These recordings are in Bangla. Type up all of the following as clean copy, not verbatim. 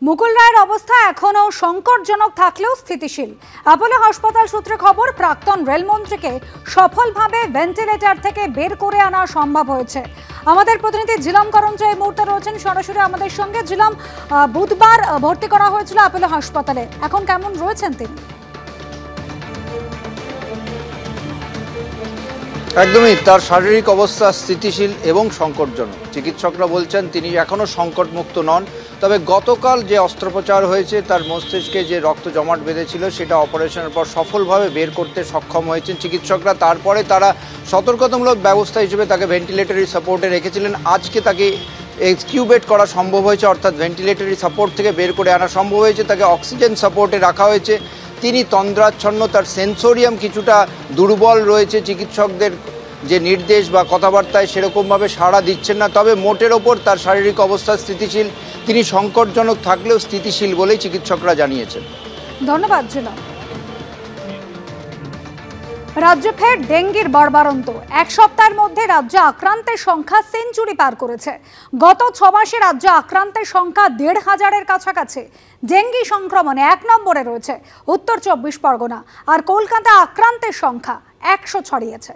মুকুল রায়ের অবস্থা এখনো সংকটজনক থাকলেও স্থিতিশীল। অ্যাপোলো হাসপাতাল সূত্রে খবর, প্রাক্তন রেলমন্ত্রীকে সফলভাবে ভেন্টিলেটর থেকে বের করে আনা সম্ভব হয়েছে। আমাদের প্রতিনিধি জিলাম করঞ্জ এই মুহূর্তে রয়েছেন সরাসরি আমাদের সঙ্গে। জিলাম, বুধবার ভর্তি করা হয়েছিল অ্যাপোলো হাসপাতালে, এখন কেমন রয়েছেন তিনি? একদমই, তার শারীরিক অবস্থা স্থিতিশীল এবং সংকটজনক। চিকিৎসকরা বলছেন তিনি এখনও সংকটমুক্ত নন। তবে গতকাল যে অস্ত্রোপচার হয়েছে, তার মস্তিষ্কে যে রক্ত জমাট বেঁধেছিল সেটা অপারেশনের পর সফলভাবে বের করতে সক্ষম হয়েছেন চিকিৎসকরা। তারপরে তারা সতর্কতামূলক ব্যবস্থা হিসেবে তাকে ভেন্টিলেটরি সাপোর্টে রেখেছিলেন। আজকে তাকে এক্সকিউবেট করা সম্ভব হয়েছে, অর্থাৎ ভেন্টিলেটরি সাপোর্ট থেকে বের করে আনা সম্ভব হয়েছে। তাকে অক্সিজেন সাপোর্টে রাখা হয়েছে। তিনি তন্দ্রাচ্ছন্ন, তার সেন্সোরিয়াম কিছুটা দুর্বল রয়েছে। চিকিৎসকদের যে নির্দেশ বা কথাবার্তায় সেরকমভাবে সাড়া দিচ্ছেন না। তবে মোটের ওপর তার শারীরিক অবস্থা স্থিতিশীল। তিনি সংকটজনক থাকলেও স্থিতিশীল বলেই চিকিৎসকরা জানিয়েছেন। ধন্যবাদ জিলাম। রাজ্যে ফের ডেঙ্গির বাড়বাড়ন্ত। এক সপ্তাহের মধ্যে রাজ্যে আক্রান্তের সংখ্যা সেঞ্চুরি পার করেছে। গত 6 মাসে রাজ্যে আক্রান্তের সংখ্যা 1,500-এর কাছাকাছি। ডেঙ্গি সংক্রমণে 1 নম্বরে রয়েছে উত্তর 24 পরগনা, আর কলকাতা আক্রান্তের সংখ্যা 100 ছড়িয়েছে।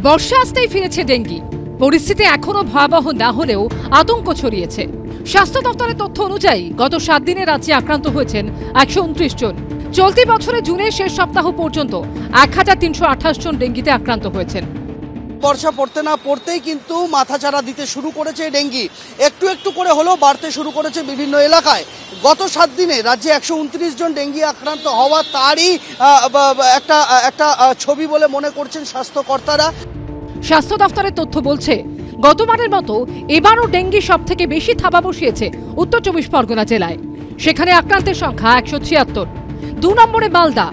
বর্ষা আসতেই ফিরেছে ডেঙ্গি। পরিস্থিতি এখনো ভয়াবহ না হলেও আতঙ্ক ছড়িয়েছে। স্বাস্থ্য দপ্তরের তথ্য অনুযায়ী গত 7 দিনে রাজ্যে আক্রান্ত হয়েছেন 129 জন। চলতি বছরের জুনের শেষ সপ্তাহ পর্যন্ত 1328 জন ডেঙ্গিতে আক্রান্ত হয়েছেন। বর্ষা পড়তে না পড়তেই কিন্তু মাথাচাড়া দিতে শুরু করেছে ডেঙ্গি। একটু একটু করে হলেও বাড়তে শুরু করেছে বিভিন্ন এলাকায়। গত 7 দিনে রাজ্যে 129 জন ডেঙ্গি আক্রান্ত হওয়া তারই একটা ছবি বলে মনে করছেন স্বাস্থ্যকর্তারা। স্বাস্থ্য দপ্তরের তথ্য বলছে, গতবারের মতো এবারও ডেঙ্গি সব থেকে বেশি থাবা বসিয়েছে উত্তর 24 পরগনা জেলায়। সেখানে আক্রান্তের সংখ্যা 176। 2 নম্বরে মালদা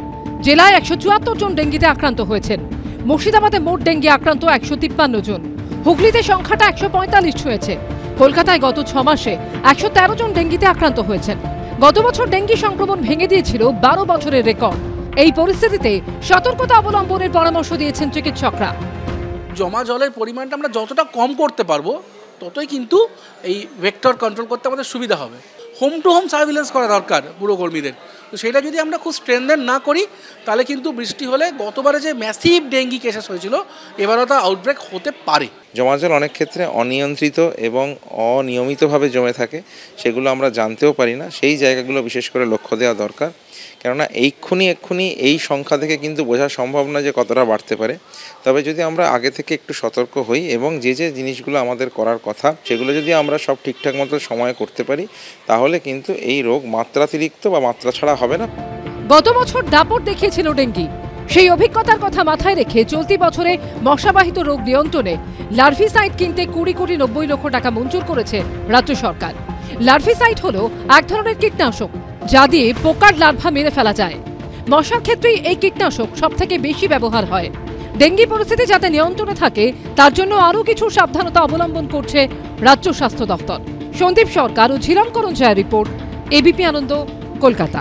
জেলায় 174 জন ডেঙ্গিতে আক্রান্ত হয়েছেন। মুর্শিদাবাদে মোট ডেঙ্গি আক্রান্ত 153 জন। হুগলিতে সংখ্যাটা 145 ছুঁয়েছে। কলকাতায় গত 6 মাসে 113 জন ডেঙ্গিতে আক্রান্ত হয়েছেন। গত বছর ডেঙ্গি সংক্রমণ ভেঙে দিয়েছিল 12 বছরের রেকর্ড। এই পরিস্থিতিতে সতর্কতা অবলম্বনের পরামর্শ দিয়েছেন চিকিৎসকরা। জমা জলের পরিমাণটা আমরা যতটা কম করতে পারবো ততই কিন্তু এই ভেক্টর কন্ট্রোল করতে আমাদের সুবিধা হবে। হোম টু হোম সার্ভিলেন্স করা দরকার পুরো কর্মীদের। তো সেটা যদি আমরা খুব স্ট্রেনদেন না করি তাহলে কিন্তু বৃষ্টি হলে গতবারে যে ম্যাসিভ ডেঙ্গি কেসেস হয়েছিল এবারও তা আউটব্রেক হতে পারে। জমা জল অনেক ক্ষেত্রে অনিয়ন্ত্রিত এবং অনিয়মিতভাবে জমে থাকে, সেগুলো আমরা জানতেও পারি না। সেই জায়গাগুলো বিশেষ করে লক্ষ্য দেওয়া দরকার, কেননা এক্ষুনি এই সংখ্যা থেকে কিন্তু বোঝা সম্ভব না যে কতটা বাড়তে পারে। তবে যদি আমরা আগে থেকে একটু সতর্ক হই এবং যে জিনিসগুলো আমাদের করার কথা সেগুলো যদি আমরা সব ঠিকঠাক মতো সময়ে করতে পারি, তাহলে কিন্তু এই রোগ মাত্রাতিরিক্ত বা মাত্রা ছাড়া হবে না। গত বছর দাপট দেখিয়েছিল ডেঙ্গি। সেই অভিজ্ঞতার কথা মাথায় রেখে চলতি বছরে মশাবাহিত রোগ নিয়ন্ত্রণে লার্ভিসাইড কিনতে 20,90 লক্ষ টাকা মঞ্জুর করেছে রাজ্য সরকার। লার্ভিসাইড হলো এক ধরনের কীটনাশক যা দিয়ে পোকার লার্ভা মেরে ফেলা যায়। মশার ক্ষেত্রেই এই কীটনাশক সব থেকে বেশি ব্যবহার হয়। ডেঙ্গি পরিস্থিতি যাতে নিয়ন্ত্রণে থাকে তার জন্য আরও কিছু সাবধানতা অবলম্বন করছে রাজ্য স্বাস্থ্য দপ্তর। সন্দীপ সরকার ও ঝিলাম করঞ্জের রিপোর্ট, এবিপি আনন্দ, কলকাতা।